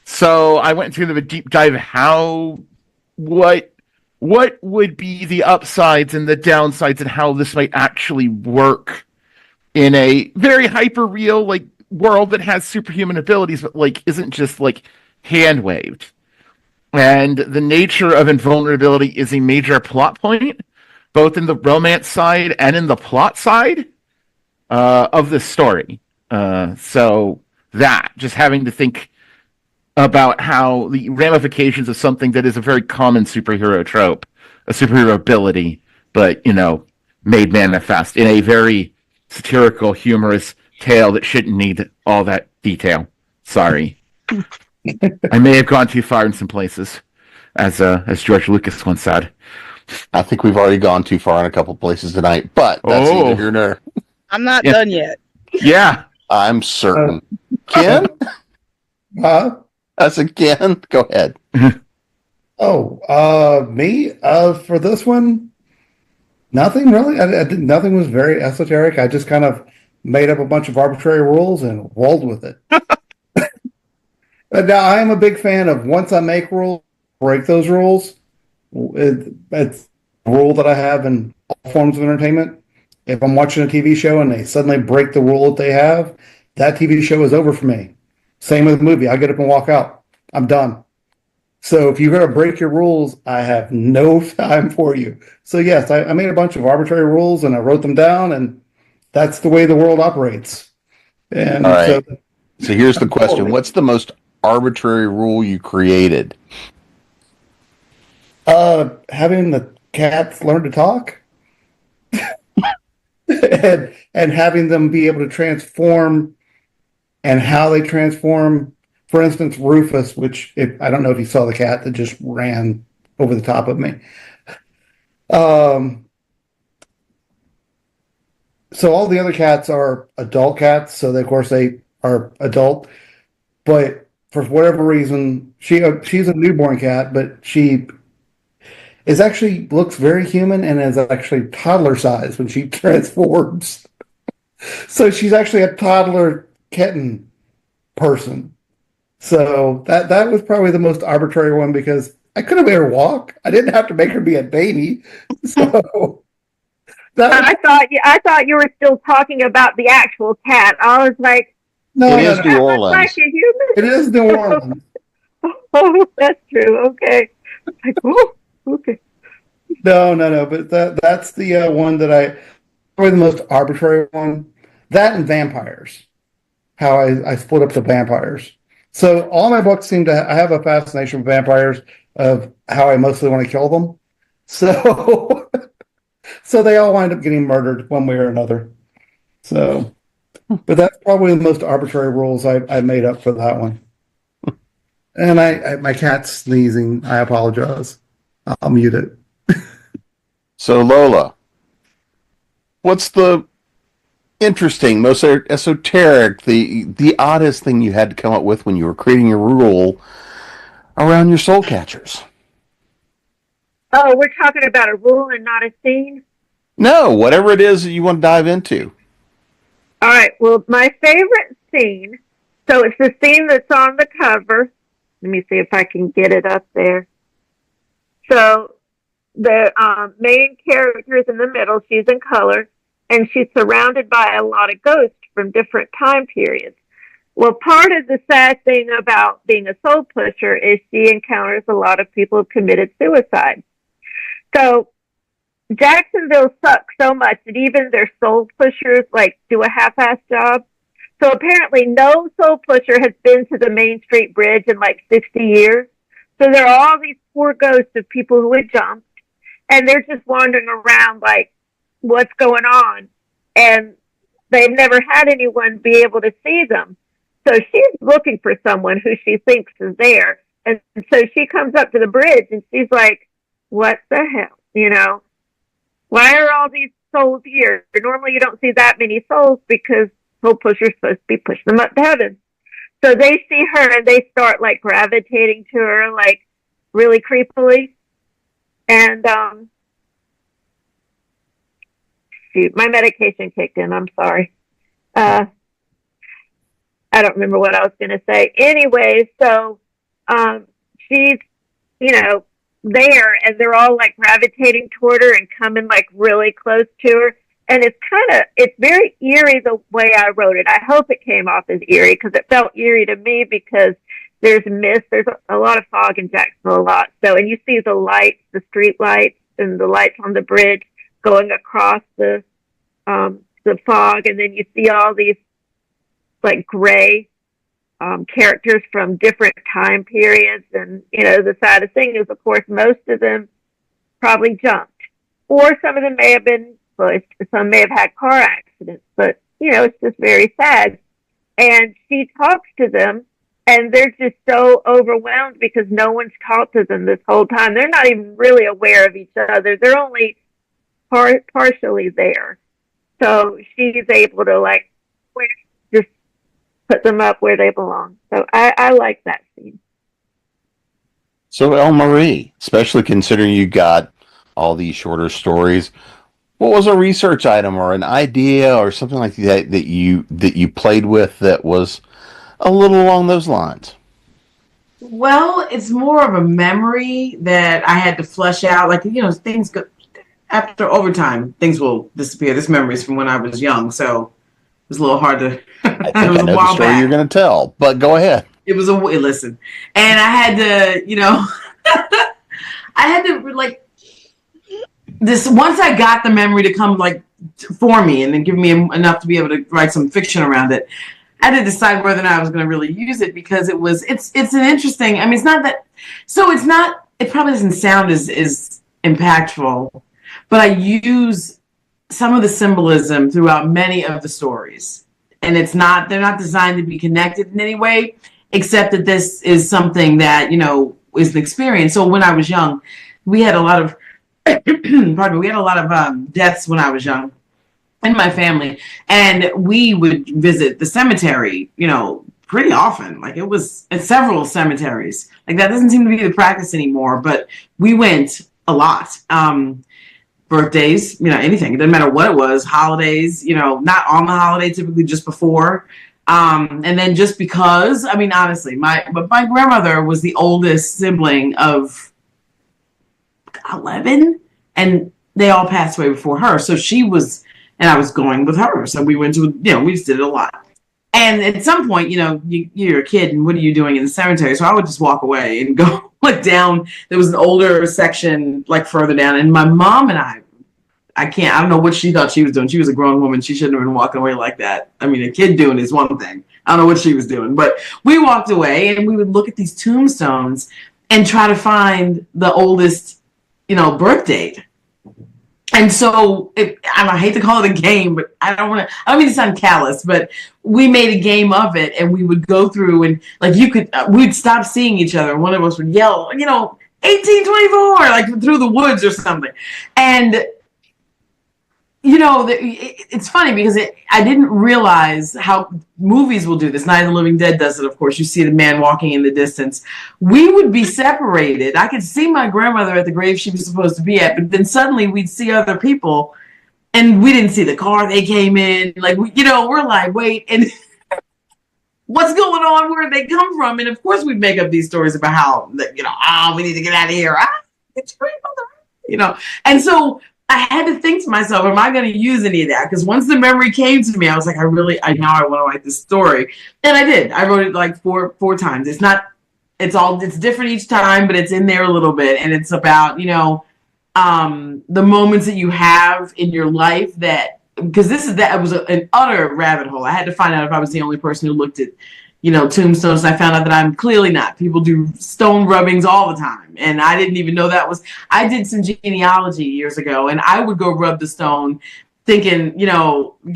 So I went through the deep dive of what would be the upsides and the downsides and how this might actually work in a very hyper real, like, world that has superhuman abilities, but like isn't just like hand waved. And the nature of invulnerability is a major plot point, both in the romance side and in the plot side of the story. So that just having to think about how the ramifications of something that is a very common superhero trope, a superhero ability, but made manifest in a very satirical, humorous tale that shouldn't need all that detail. Sorry. I may have gone too far in some places, as George Lucas once said. I think we've already gone too far in a couple places tonight, but that's neither here nor. I'm not done yet. Yeah. I'm certain. Ken? That's a Ken. Go ahead. Me? For this one, nothing really. Nothing was very esoteric. I just kind of made up a bunch of arbitrary rules and rolled with it. But now I am a big fan of once I make rules, break those rules. It's a rule that I have in all forms of entertainment. If I'm watching a TV show and they suddenly break the rule that they have, that TV show is over for me. Same with the movie. I get up and walk out. I'm done. So if you're going to break your rules, I have no time for you. So yes, I made a bunch of arbitrary rules and I wrote them down, and that's the way the world operates. And All right. So here's the question. What's the most arbitrary rule you created? Having the cats learn to talk and having them be able to transform and how they transform. For instance, Rufus, which I don't know if you saw the cat that just ran over the top of me. So all the other cats are adult cats, so of course they are adult. But for whatever reason, she's a newborn cat, but she is actually looks very human and is actually toddler size when she transforms. So she's actually a toddler kitten person. So that was probably the most arbitrary one because I could have made her walk. I didn't have to make her be a baby. So I thought you were still talking about the actual cat. I was like, It is New Orleans. like a human. It is New Orleans. Oh, that's true. Okay. Like, oh, okay. No. But that's the one that probably the most arbitrary one. That and vampires. How I split up the vampires. So all my books seem to. I have a fascination with vampires of how I mostly want to kill them. So, so they all wind up getting murdered one way or another. So, but that's probably the most arbitrary rules I made up for that one. And my cat's sneezing. I apologize. I'll mute it. So Lola, what's the interesting, most esoteric, the oddest thing you had to come up with when you were creating your rule around your soul catchers? Oh, we're talking about a rule and not a scene? No, whatever it is that you want to dive into. All right. Well, my favorite scene, so it's the scene that's on the cover. Let me see if I can get it up there. So the main character is in the middle. She's in color, and she's surrounded by a lot of ghosts from different time periods. Well, part of the sad thing about being a soul pusher is she encounters a lot of people who committed suicide. So Jacksonville sucks so much that even their soul pushers like do a half-ass job. So apparently no soul pusher has been to the Main Street Bridge in like 60 years. So there are all these poor ghosts of people who had jumped, and they're just wandering around like, what's going on? And they've never had anyone be able to see them. So she's looking for someone who she thinks is there. And so she comes up to the bridge and she's like, what the hell? You know, why are all these souls here? Normally you don't see that many souls because soul pushers are supposed to be pushing them up to heaven. So they see her and they start like gravitating to her like really creepily. And shoot, my medication kicked in. I'm sorry. I don't remember what I was going to say. Anyway, so she's, you know, there, and they're all like gravitating toward her and coming like really close to her. And it's very eerie the way I wrote it. I hope it came off as eerie because it felt eerie to me because there's mist. There's a lot of fog in Jacksonville a lot. So, and you see the lights, the street lights and the lights on the bridge going across the fog. And then you see all these like gray characters from different time periods. And, you know, the saddest thing is, of course, most of them probably jumped, or some of them may have been pushed, some may have had car accidents, but, you know, it's just very sad. And she talks to them, and they're just so overwhelmed because no one's talked to them this whole time. They're not even really aware of each other. They're only partially there. So she's able to, like, just put them up where they belong. So I like that scene. So, El Marie, especially considering you got all these shorter stories, what was a research item or an idea or something like that that you played with that was a little along those lines? Well, it's more of a memory that I had to flush out. Like, you know, things go after overtime, things will disappear. This memory is from when I was young, so it was a little hard to. I think I know the story you're going to tell, but go ahead. It was listen, and I had to, I had to like this once I got the memory to come like for me and then give me enough to be able to write some fiction around it. I had to decide whether or not I was going to really use it because it's an interesting. I mean, it's not that. So it's not. It probably doesn't sound as impactful, but I use some of the symbolism throughout many of the stories, and they're not designed to be connected in any way, except that this is something that is an experience. So when I was young, we had a lot of deaths when I was young in my family, and we would visit the cemetery, pretty often. Like it was at several cemeteries. Like that doesn't seem to be the practice anymore, but we went a lot. Birthdays, anything. It doesn't matter what it was. Holidays, not on the holiday, typically just before. And then just because, I mean, honestly, my grandmother was the oldest sibling of 11, and they all passed away before her. So she was, and I was going with her. So we went to, we just did it a lot. And at some point, you're a kid, and what are you doing in the cemetery? So I would just walk away and go like down. There was an older section like further down, and my mom and I don't know what she thought she was doing. She was a grown woman. She shouldn't have been walking away like that. I mean, a kid doing is one thing. I don't know what she was doing, but we walked away and we would look at these tombstones and try to find the oldest, birth date. And so I hate to call it a game, but I don't mean to sound callous, but we made a game of it, and we would go through and like we'd stop seeing each other. One of us would yell, 1824, like through the woods or something. And it's funny because I didn't realize how movies will do this. Night of the Living Dead does it, of course. You see the man walking in the distance. We would be separated. I could see my grandmother at the grave she was supposed to be at, but then suddenly we'd see other people, and we didn't see the car they came in. Like, we're like, wait, and what's going on? Where did they come from? And of course, we'd make up these stories about how, we need to get out of here. It's grandmother, And so I had to think to myself, am I going to use any of that? Because once the memory came to me, I was like, I now I want to write this story. And I did. I wrote it like four times. It's different each time, but it's in there a little bit. And it's about, the moments that you have in your life because it was an utter rabbit hole. I had to find out if I was the only person who looked at, tombstones. And I found out that I'm clearly not. People do stone rubbings all the time. And I didn't even know I did some genealogy years ago, and I would go rub the stone thinking,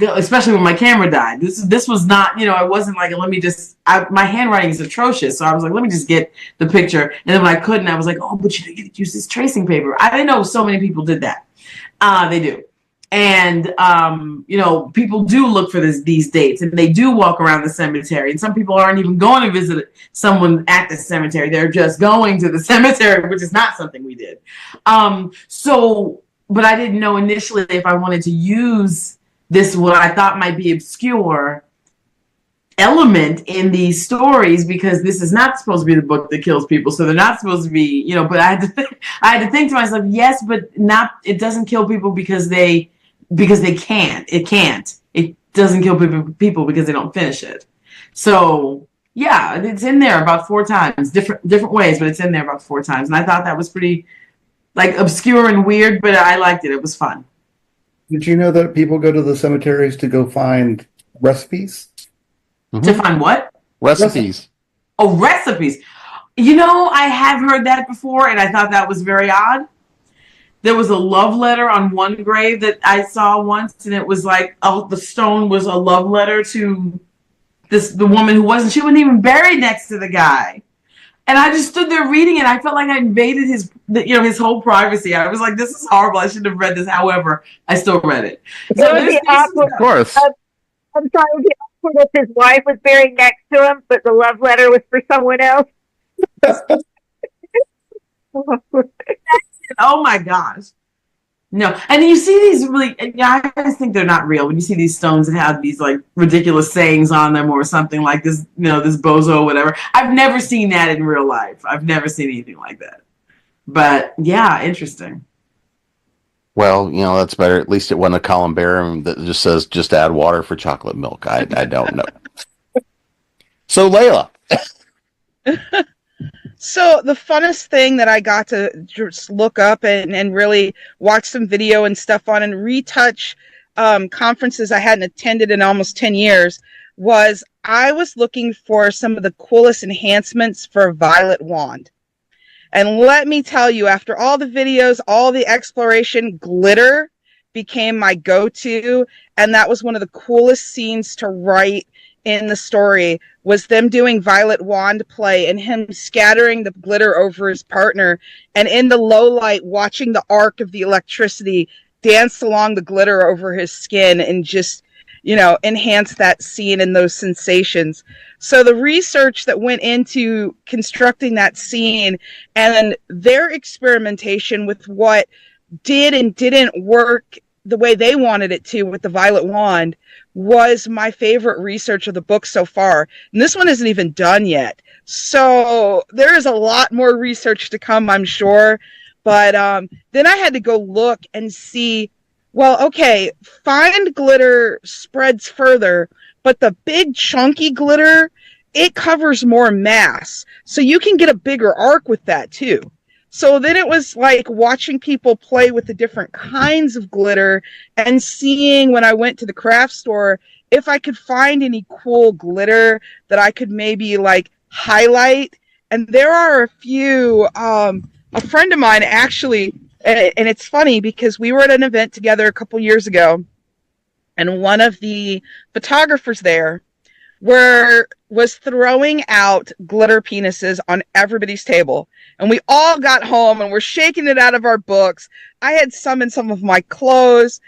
especially when my camera died. This was not, I wasn't like, my handwriting is atrocious. So I was like, let me just get the picture. And then when I couldn't, I was like, oh, but you could use this tracing paper. I didn't know so many people did that. They do. And, people do look for these dates, and they do walk around the cemetery. And some people aren't even going to visit someone at the cemetery. They're just going to the cemetery, which is not something we did. But I didn't know initially if I wanted to use this, what I thought might be obscure element in these stories, because this is not supposed to be the book that kills people. So they're not supposed to be, but I had to think to myself, yes, but it doesn't kill people because they can't. It can't. It doesn't kill people because they don't finish it. So yeah, it's in there about 4 times, different ways, but it's in there about 4 times. And I thought that was pretty like obscure and weird, but I liked it. It was fun. Did you know that people go to the cemeteries to go find recipes? Mm-hmm. To find what? Recipes. Oh, recipes. I have heard that before, and I thought that was very odd. There was a love letter on one grave that I saw once, and it was like, the stone was a love letter to the woman she wasn't even buried next to the guy. And I just stood there reading it. I felt like I invaded his whole privacy. I was like, this is horrible. I shouldn't have read this. However, I still read it. So of course. I'm sorry, it would be awkward if his wife was buried next to him, but the love letter was for someone else. Oh my gosh. No. And you see these really, I just think they're not real. When you see these stones that have these like ridiculous sayings on them or something like this, this bozo or whatever. I've never seen that in real life. I've never seen anything like that. But yeah, interesting. Well, that's better. At least it wasn't a columbarium that just says, just add water for chocolate milk. I don't know. So, Layla, So the funnest thing that I got to just look up and really watch some video and stuff on and retouch conferences I hadn't attended in almost 10 years was I was looking for some of the coolest enhancements for Violet Wand. And let me tell you, after all the videos, all the exploration, glitter became my go-to. And that was one of the coolest scenes to write in the story, was them doing Violet Wand play and him scattering the glitter over his partner. And in the low light, watching the arc of the electricity dance along the glitter over his skin and just, enhance that scene and those sensations. So the research that went into constructing that scene and their experimentation with what did and didn't work the way they wanted it to with the Violet Wand was my favorite research of the book so far. And this one isn't even done yet. So there is a lot more research to come, I'm sure. But then I had to go look and see, well, okay, fine glitter spreads further, but the big chunky glitter, it covers more mass. So you can get a bigger arc with that too. So then it was like watching people play with the different kinds of glitter and seeing when I went to the craft store if I could find any cool glitter that I could maybe like highlight. And there are a few, a friend of mine actually, and it's funny because we were at an event together a couple years ago, and one of the photographers there was throwing out glitter penises on everybody's table. And we all got home and we're shaking it out of our books. I had some in some of my clothes.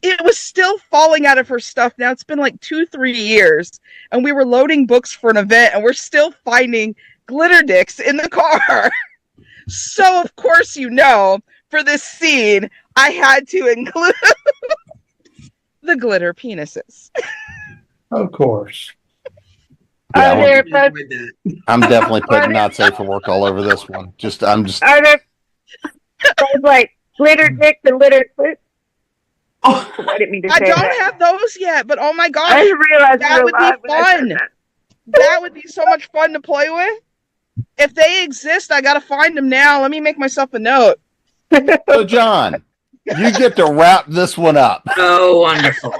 It was still falling out of her stuff. Now it's been like 2-3 years. And we were loading books for an event and we're still finding glitter dicks in the car. So, of course, for this scene, I had to include the glitter penises. Of course. Yeah, Are there I'm definitely putting not safe for work all over this one. Are there like glitter dicks and glitter clips? Oh, I didn't mean to I say don't that. have those yet, but oh my gosh, I didn't realize that you were would be live when I said fun. that. That would be so much fun to play with. If they exist, I gotta find them now. Let me make myself a note. So, John, you get to wrap this one up. Oh, wonderful.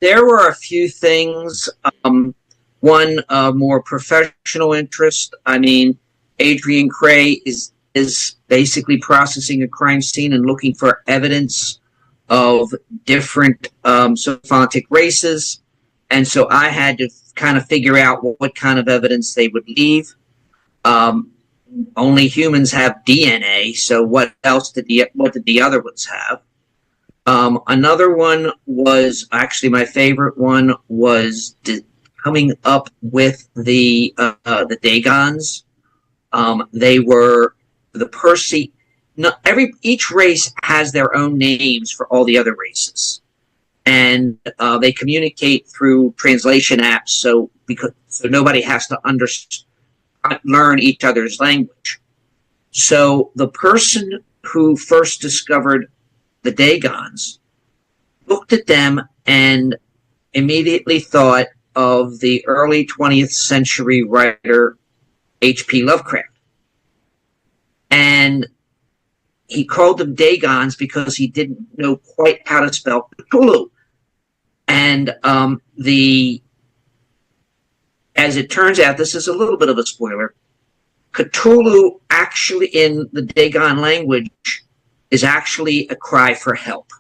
There were a few things. One more professional interest. I mean, Adrian Cray is basically processing a crime scene and looking for evidence of different Sophantic races. And so I had to kind of figure out what kind of evidence they would leave. Only humans have DNA, so what did the other ones have? Another one was actually my favorite one was coming up with the Dagons. They were the Percy. Each race has their own names for all the other races, and they communicate through translation apps. So nobody has to learn each other's language. So the person who first discovered the Dagons looked at them and immediately thought of the early 20th century writer H.P. Lovecraft. And he called them Dagons because he didn't know quite how to spell Cthulhu. And as it turns out, this is a little bit of a spoiler, Cthulhu actually in the Dagon language is actually a cry for help,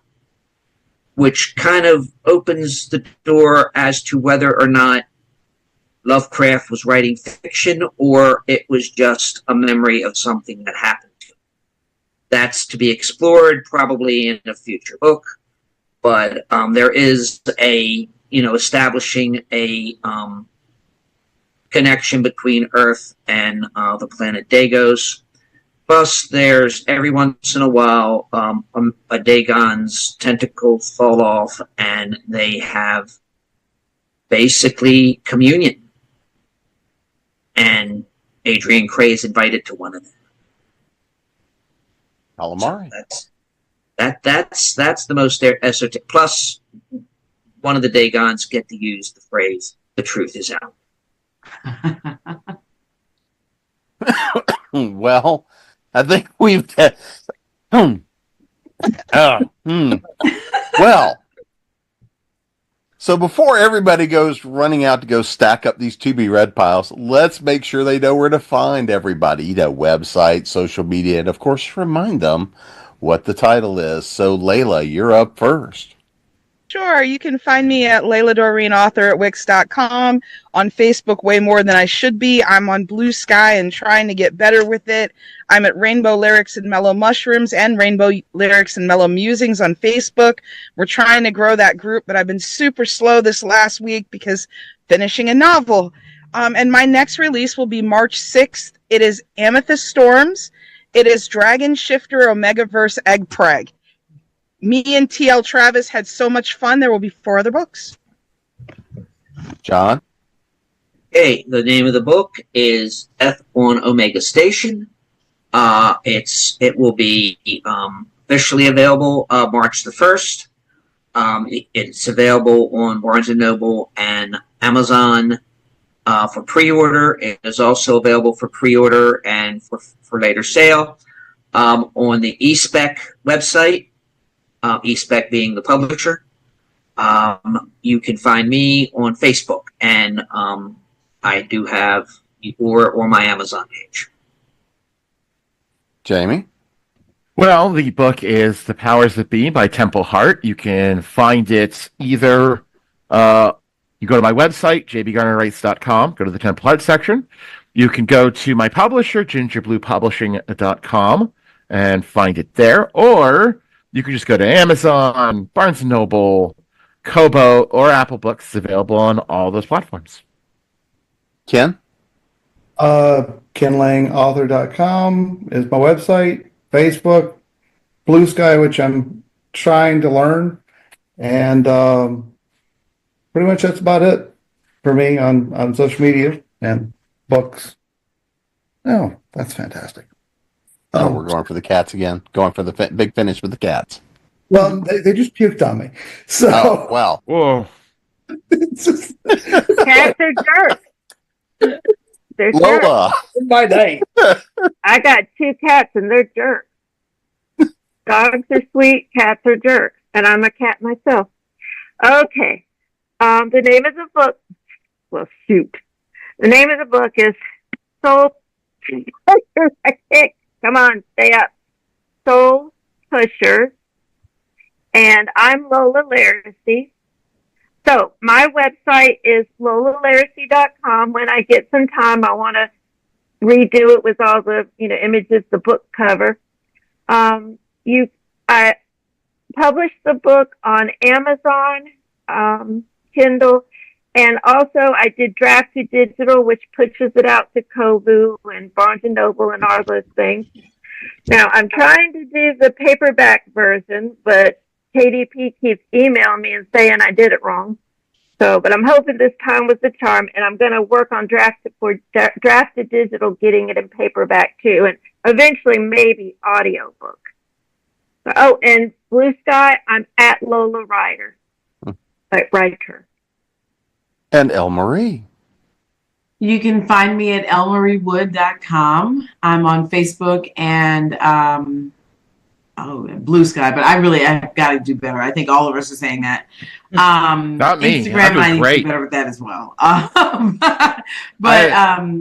which kind of opens the door as to whether or not Lovecraft was writing fiction or it was just a memory of something that happened to him. That's to be explored probably in a future book, but there is establishing a connection between Earth and the planet Dagos. Plus, there's every once in a while a Dagon's tentacles fall off and they have basically communion. And Adrian Cray is invited to one of them. Calamari. That's the most esoteric. Plus, one of the Dagons get to use the phrase "the truth is out." Well, I think we've. Well, so before everybody goes running out to go stack up these to be read piles, let's make sure they know where to find everybody. Website, social media, and of course, remind them what the title is. So, Layla, you're up first. Sure, you can find me at Layla Dorine author at Wix.com, on Facebook way more than I should be. I'm on Blue Sky and trying to get better with it. I'm at Rainbow Lyrics and Mellow Mushrooms and Rainbow Lyrics and Mellow Musings on Facebook. We're trying to grow that group, but I've been super slow this last week because finishing a novel. And my next release will be March 6th. It is Amethyst Storms. It is Dragon Shifter Omegaverse Egg Preg. Me and T.L. Travis had so much fun. There will be 4 other books. John? Okay, the name of the book is Death on Omega Station. It will be officially available March the 1st. It's available on Barnes & Noble and Amazon for pre-order. It is also available for pre-order and for later sale on the eSpec website. eSpec being the publisher. You can find me on Facebook, and I do have or my Amazon page. Jamie? Well, the book is The Powers That Be by Temple Hart. You can find it either, you go to my website, jbgarnerwrites.com, go to the Temple Hart section. You can go to my publisher, gingerbluepublishing.com, and find it there, or you can just go to Amazon, Barnes & Noble, Kobo, or Apple Books. It's available on all those platforms. Ken? KenLangAuthor.com is my website. Facebook, Blue Sky, which I'm trying to learn. And pretty much that's about it for me on social media and books. Oh, that's fantastic. Oh, we're going for the cats again. Going for the big finish with the cats. Well, they just puked on me. So, Oh, well. Whoa. it's just Cats are jerks. They're jerks. Lola. my day. I got 2 cats and they're jerks. Dogs are sweet, cats are jerks, and I'm a cat myself. Okay. The name of the book, well, shoot. The name of the book is Soul Pushers. Come on, stay up. Soul Pushers. And I'm Lola Hurtsalot. So my website is lolalaracy.com. When I get some time, I want to redo it with all the images, the book cover. I published the book on Amazon, Kindle, and also I did Drafted Digital, which pushes it out to Kobo and Barnes & Noble and all those things. Now, I'm trying to do the paperback version, but KDP keeps emailing me and saying I did it wrong. But I'm hoping this time was the charm, and I'm going to work on Drafted Digital, getting it in paperback too, and eventually maybe audiobook. And Blue Sky, I'm at Lola Writer. Writer. And Elle Marie. You can find me at elmariewood.com. I'm on Facebook and Blue Sky, but I've got to do better. I think all of us are saying that. Not me. Instagram, I need to do better with that as well.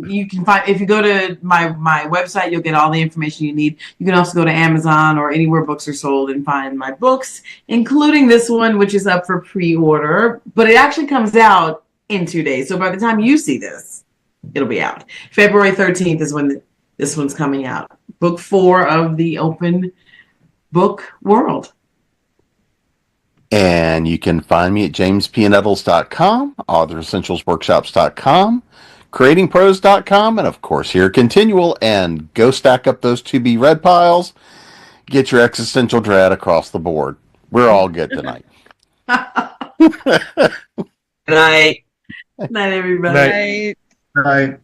You can find, if you go to my website, you'll get all the information you need. You can also go to Amazon or anywhere books are sold and find my books, including this one, which is up for pre-order, but it actually comes out in 2 days. So by the time you see this, it'll be out. February 13th is when this one's coming out. Book 4 of the Open Book World. And you can find me at jamespnettles.com, authoressentialsworkshops.com, creatingpros.com, and of course here at Continual. And go stack up those to be read piles. Get your existential dread across the board. We're all good tonight. Good night. Night, everybody. Night. Right. Right.